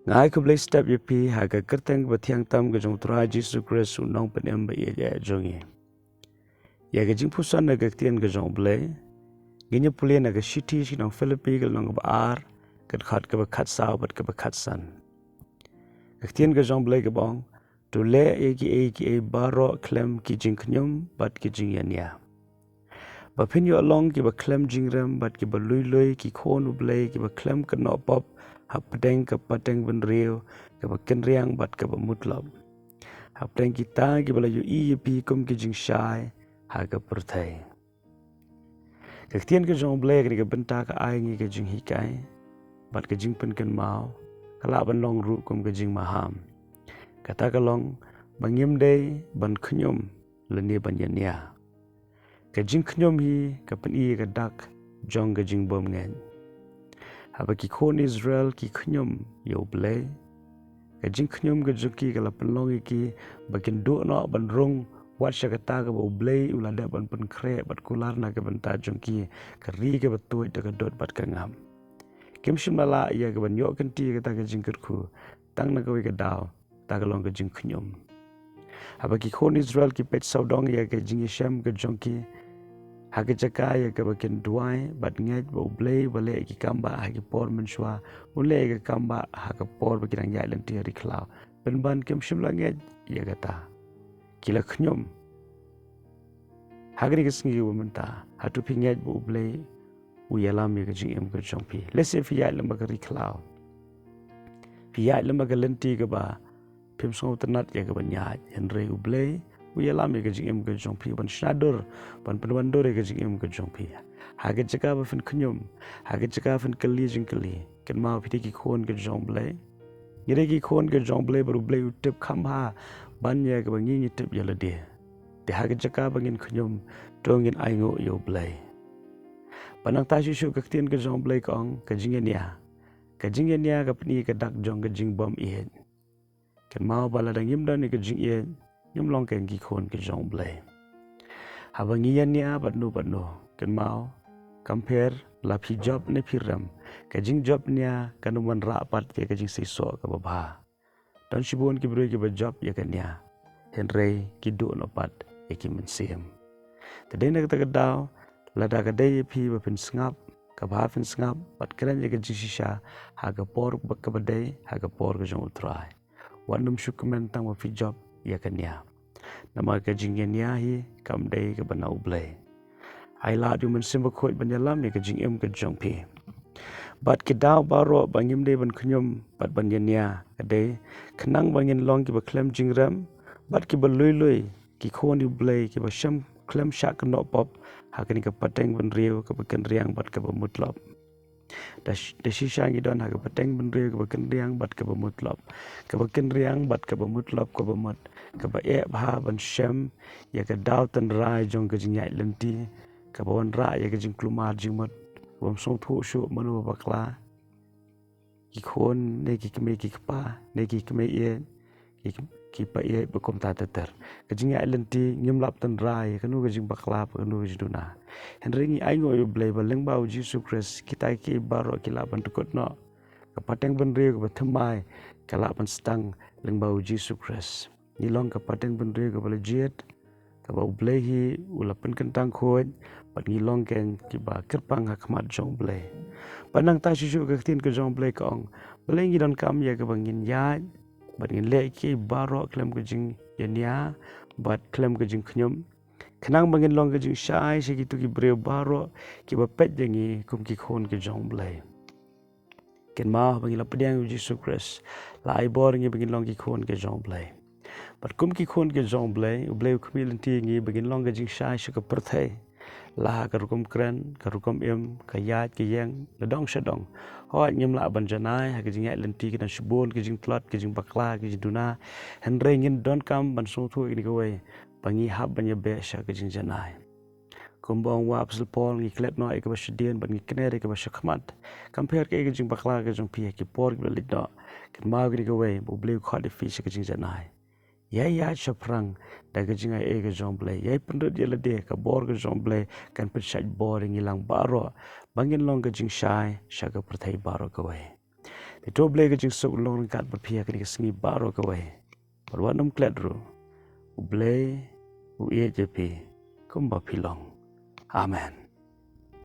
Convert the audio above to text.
ngai ku blai step ye pi ha ka kerteng ba thiang tam ga jong tra Jesus Christ su nong penem ba ye ya jongi ya ga jingpuson na ga tien ga jong blai ginya pulien na ga city si nong Philippi ga nong ba ar ka khat ka ba khat sao bat ka ba khat san ga tien ga jong blai ga bong to le e ki baro klem ki jingkhnium bat ki jingiania ba phin yo along ki ba klem jingrem bat ki ba lui ki khon blai ki ba klem ka no pop hap deng ka pateng ben riu ka ba ken riang bat ka ba mutlab hap deng ki ta ki ba la yu i pi kum ki jing shai ha ka perthai ka tien ka jong blai ka benta ka ai ngi ka jing hikai bat ka jing pen ken mau ka la ban long ru kum ka jing maham ka ta ka long bangim dei ban khnyum le ni ban yania ka jingkhnium hi ka pen i ka dak jong ka jing bom ngen haba ki khon Israel ki khnyum yo blai ka jingkhnium ka juki ka la penlong ki bakin do no ban rong wat shakata ka bo blai ula da ban pen kre bat kular na ka benta jongki ka ri ka batoi da ka dot bat ka ngam kim shimala ya ka ban yo kan ti ka ta ka jingkir khu tang na ka wi ka daw ta ka long ka jingkhnium haba ki khon Israel ki pet saudong ya ka jingishem ka jongki hagi jaka ya ka bakin duai bat ngej bo blai bale ki kamba hagi por menshwa ule ka kamba haga por bakin yang lenti ri klau ben ban kem shimla ngej ya gata kila khnyum hagi kisngi wo menta hatu pi ngej bo blai u yalam ya ka jing em ka jongpi lese fi ya lamba ka ri klau fi ya lamba ka lenti ka ba pim so tanat ya ka banya henry u blai we alam ke jing em ke jong pi ban shadur ban penwan dore ke jing em ke jong pi ha ke jaka ba fin khnyum ha ke jaka fin kali jing kali ken ma phi ki khon ke jong blai yere ki khon ke jong blai baru blai tip kham ha ban ya ke bangi ni tip yala de ha ke jaka bangin khnyum tongin ai ngo yo blai panang ta shu ke tien ke jong blai kong ke jingiania ka pni ke dak jong ke jing bom i ken ma bala dang yim dan ke jing i nyum long ken ki khon ke jong blai haba ngiania bat no ken mau compare la phi job ne phi ram ka jing job nia kanuman ra pat ke jing sei so ka ba dan shibon ki bro ki ba job ya kan nia henry ki do no pat e ki men sem te de na ta ka daw la da ka de phi ba pin ngap ka ba phin ngap pat kran ye ka jing shisha ha ka por ba ka ba de ha ka por ka jong try wanum shukmen tang wa phi job ya kan nia nama ka jingiania hi kam dei ka banau blai ai la du men simba khoi ban yalam ya ka jing em ka jong pi bat ki daw baro bangim dei ban khnyum bat ban yania ade khnang bangin long ki ba klem jingram bat ki ba lui ki khon di blai ki ba sham klem shak no pop ha ka ni ka pateng ban riu ka ba kan riang bat ka ba mutlab da shisha ngi don ha ka pateng ban riu ka ba kan riang bat ka ba mutlab ka ba kan riang bat ka ba mutlab ka ba mat ka ba e bha ban shem ya ka daw tan rai jong ka jing yai lenti ka ba wan ra ya ka jing klumar jing mat bom song thu shu manu ba kla ki khon ne ki kme ki pa ne ki kme ye ki pa ye ba kom ta ter ka jing yai lenti ngim lap tan rai ka nu ka jing bakla ka nu ka jing duna henry ni ai ngo yo blai ba leng ba Jesus Christ kita ki baro ki la ban tukot no ka pateng ban re ka ba thamai ka la ban stang leng ba Jesus Christ ni long ka pateng ben re ka bala jet ka ba blai hi ulapan kentang khoi pat ni long ken ki ba kerpang ha khmat jong blai panang ta shu ka tin ka jong blai kong blai ngi don kam ya ka bangin ya bat ngin le ki baro klem ka jing yania bat klem ka jing khnyum khnang bangin long ka jing shai se ki tu ki bre baro ki ba pet jangi kum ki khon ka jong blai ken ma bangin la pediang Jesus Christ la ai bor ngi bangin long ki khon ka jong blai but kum ki khon ke jong blai u blai khmil ti ngi begin long ga jing shai sha ka perthai la ka rukum kran ka rukum em ka yat ke yang la dong sha dong ho nyim la ban janai ha ka jing ya lenti ki dan shbon ki jing plot ki jing bakla ki jing duna hen re ngin don kam ban so thu ni ko we bangi hab ban ya be sha ka jing janai kum bong wa apsel pol ngi klet no e ka ba shidien ban ngi knere ka ba shakmat compare ke jing bakla ka jing pi ki por ki lit do ken ma gi ko we bu blai kha de fi sha ka jing janai yai ya chaprang daga jinga e ga jomble yai pendot yela de ka bor ga jomble kan pet shaj boring ilang baro bangin long ga jing shai shaga prathai baro ka we Pito blay ka jing sok long kat berpihak ni kesengi baro kawai. Berwanam kledru. Ublay, uie jepi, kumba pilong. Amen.